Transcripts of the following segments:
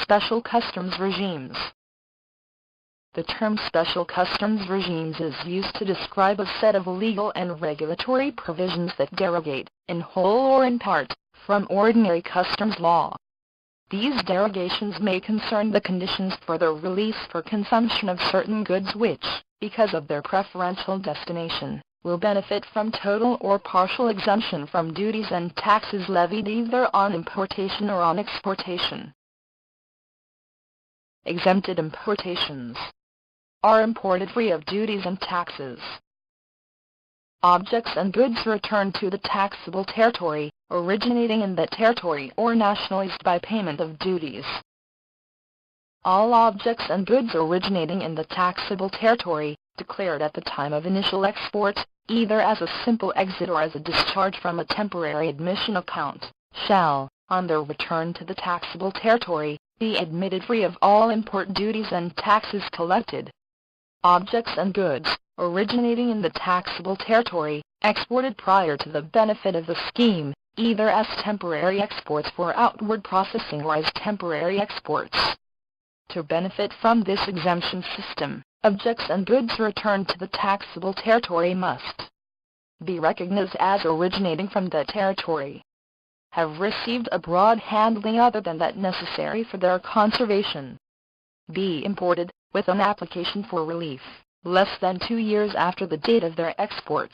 Special customs regimes. The term special customs regimes is used to describe a set of legal and regulatory provisions that derogate, in whole or in part, from ordinary customs law. These derogations may concern the conditions for the release for consumption of certain goods which, because of their preferential destination, will benefit from total or partial exemption from duties and taxes levied either on importation or on exportation. Exempted importations are imported free of duties and taxes. Objects and goods returned to the taxable territory, originating in that territory or nationalized by payment of duties. All objects and goods originating in the taxable territory, declared at the time of initial export, either as a simple exit or as a discharge from a temporary admission account, shall, on their return to the taxable territory, be admitted free of all import duties and taxes collected. Objects and goods, originating in the taxable territory, exported prior to the benefit of the scheme, either as temporary exports for outward processing or as temporary exports. To benefit from this exemption system, objects and goods returned to the taxable territory must be recognized as originating from that territory, have received a broad handling other than that necessary for their conservation, be imported, with an application for relief, less than 2 years after the date of their export,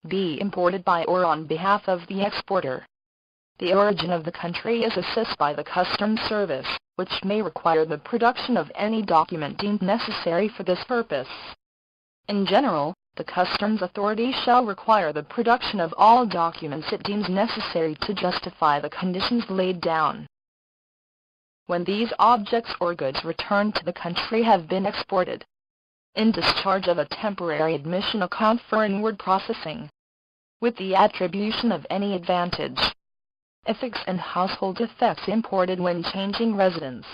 be imported by or on behalf of the exporter. The origin of the country is assessed by the Customs Service, which may require the production of any document deemed necessary for this purpose. In general, the Customs Authority shall require the production of all documents it deems necessary to justify the conditions laid down. When these objects or goods returned to the country have been exported, in discharge of a temporary admission account for inward processing, with the attribution of any advantage, effects and household effects imported when changing residence,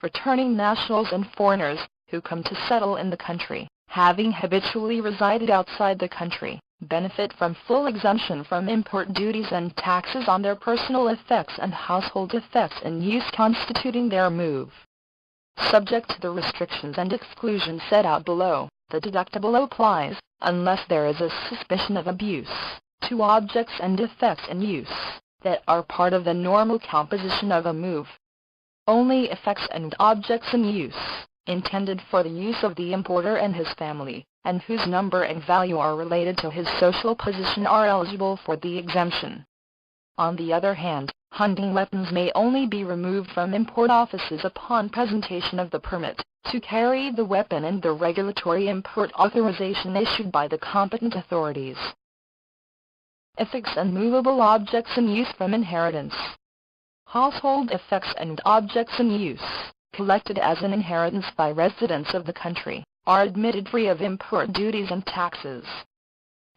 returning nationals and foreigners, who come to settle in the country, having habitually resided outside the country, benefit from full exemption from import duties and taxes on their personal effects and household effects in use constituting their move. Subject to the restrictions and exclusions set out below, the deductible applies, unless there is a suspicion of abuse, to objects and effects in use that are part of the normal composition of a move. Only effects and objects in use, intended for the use of the importer and his family, and whose number and value are related to his social position, are eligible for the exemption. On the other hand, hunting weapons may only be removed from import offices upon presentation of the permit to carry the weapon and the regulatory import authorization issued by the competent authorities. Effects and movable objects in use from inheritance. Household effects and objects in use, collected as an inheritance by residents of the country, are admitted free of import duties and taxes.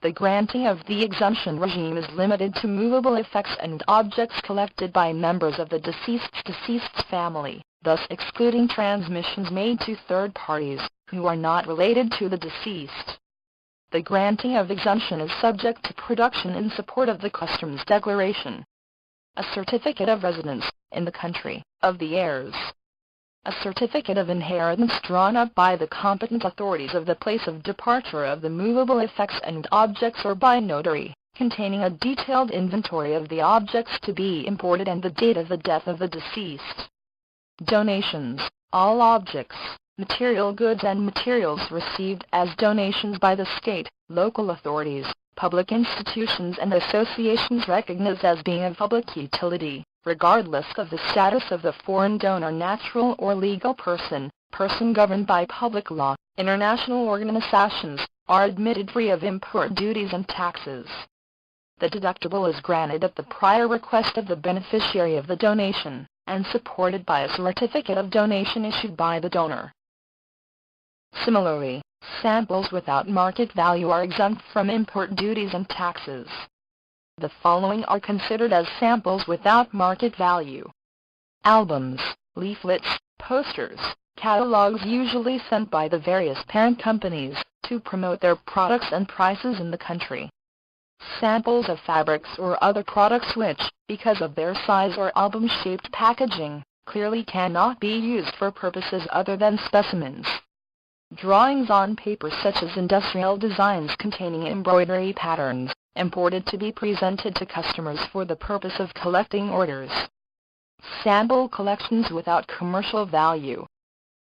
The granting of the exemption regime is limited to movable effects and objects collected by members of the deceased's family, thus excluding transmissions made to third parties, who are not related to the deceased. The granting of exemption is subject to production in support of the customs declaration, a certificate of residence, in the country, of the heirs, a certificate of inheritance drawn up by the competent authorities of the place of departure of the movable effects and objects or by notary, containing a detailed inventory of the objects to be imported and the date of the death of the deceased. Donations. All objects, material goods and materials received as donations by the state, local authorities, public institutions and associations recognized as being of public utility, regardless of the status of the foreign donor, natural or legal person, person governed by public law, international organizations, are admitted free of import duties and taxes. The deductible is granted at the prior request of the beneficiary of the donation, and supported by a certificate of donation issued by the donor. Similarly, samples without market value are exempt from import duties and taxes. The following are considered as samples without market value: albums, leaflets, posters, catalogs usually sent by the various parent companies to promote their products and prices in the country. Samples of fabrics or other products which, because of their size or album-shaped packaging, clearly cannot be used for purposes other than specimens. Drawings on paper such as industrial designs containing embroidery patterns, imported to be presented to customers for the purpose of collecting orders. Sample collections without commercial value.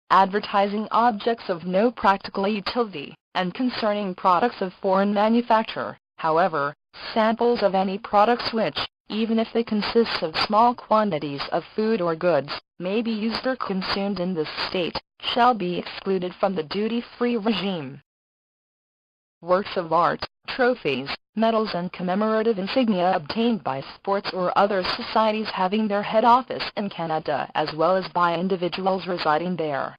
Advertising objects of no practical utility, and concerning products of foreign manufacture. However, samples of any products which, even if they consist of small quantities of food or goods, may be used or consumed in this state, shall be excluded from the duty-free regime. Works of art, trophies, medals and commemorative insignia obtained by sports or other societies having their head office in Canada as well as by individuals residing there.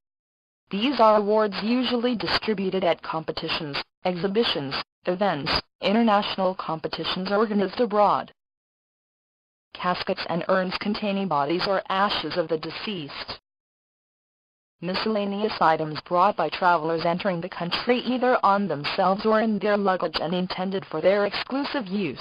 These are awards usually distributed at competitions, exhibitions, events, international competitions organized abroad. Caskets and urns containing bodies or ashes of the deceased. Miscellaneous items brought by travelers entering the country either on themselves or in their luggage and intended for their exclusive use.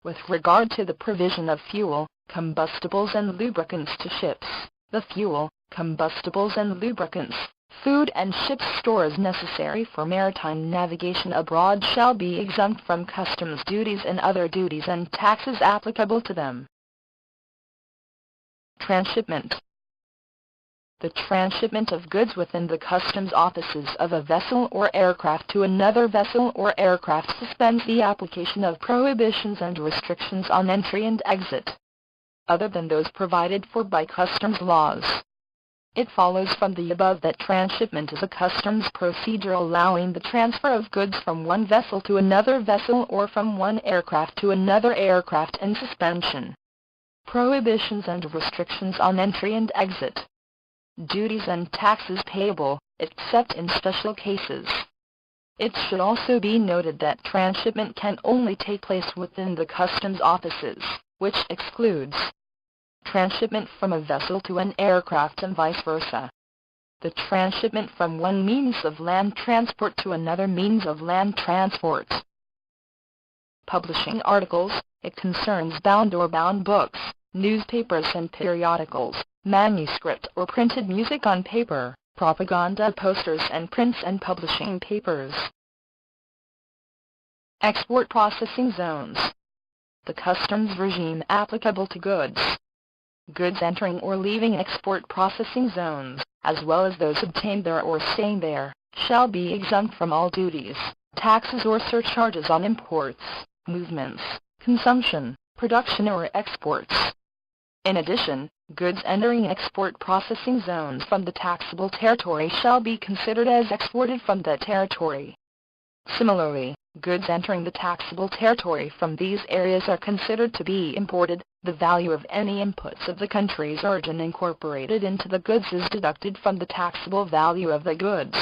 With regard to the provision of fuel, combustibles and lubricants to ships, the fuel, combustibles and lubricants, food and ship stores necessary for maritime navigation abroad shall be exempt from customs duties and other duties and taxes applicable to them. Transshipment. The transshipment of goods within the customs offices of a vessel or aircraft to another vessel or aircraft suspends the application of prohibitions and restrictions on entry and exit, other than those provided for by customs laws. It follows from the above that transshipment is a customs procedure allowing the transfer of goods from one vessel to another vessel or from one aircraft to another aircraft in suspension. Prohibitions and restrictions on entry and exit. Duties and taxes payable, except in special cases. It should also be noted that transshipment can only take place within the customs offices, which excludes transshipment from a vessel to an aircraft and vice versa. The transshipment from one means of land transport to another means of land transport. Publishing articles, it concerns bound or bound books, newspapers and periodicals, manuscript or printed music on paper, propaganda posters and prints and publishing papers. Export processing zones. The customs regime applicable to goods. Goods entering or leaving export processing zones, as well as those obtained there or staying there, shall be exempt from all duties, taxes or surcharges on imports, movements, consumption, production or exports. In addition, goods entering export processing zones from the taxable territory shall be considered as exported from that territory. Similarly, goods entering the taxable territory from these areas are considered to be imported. The value of any inputs of the country's origin incorporated into the goods is deducted from the taxable value of the goods.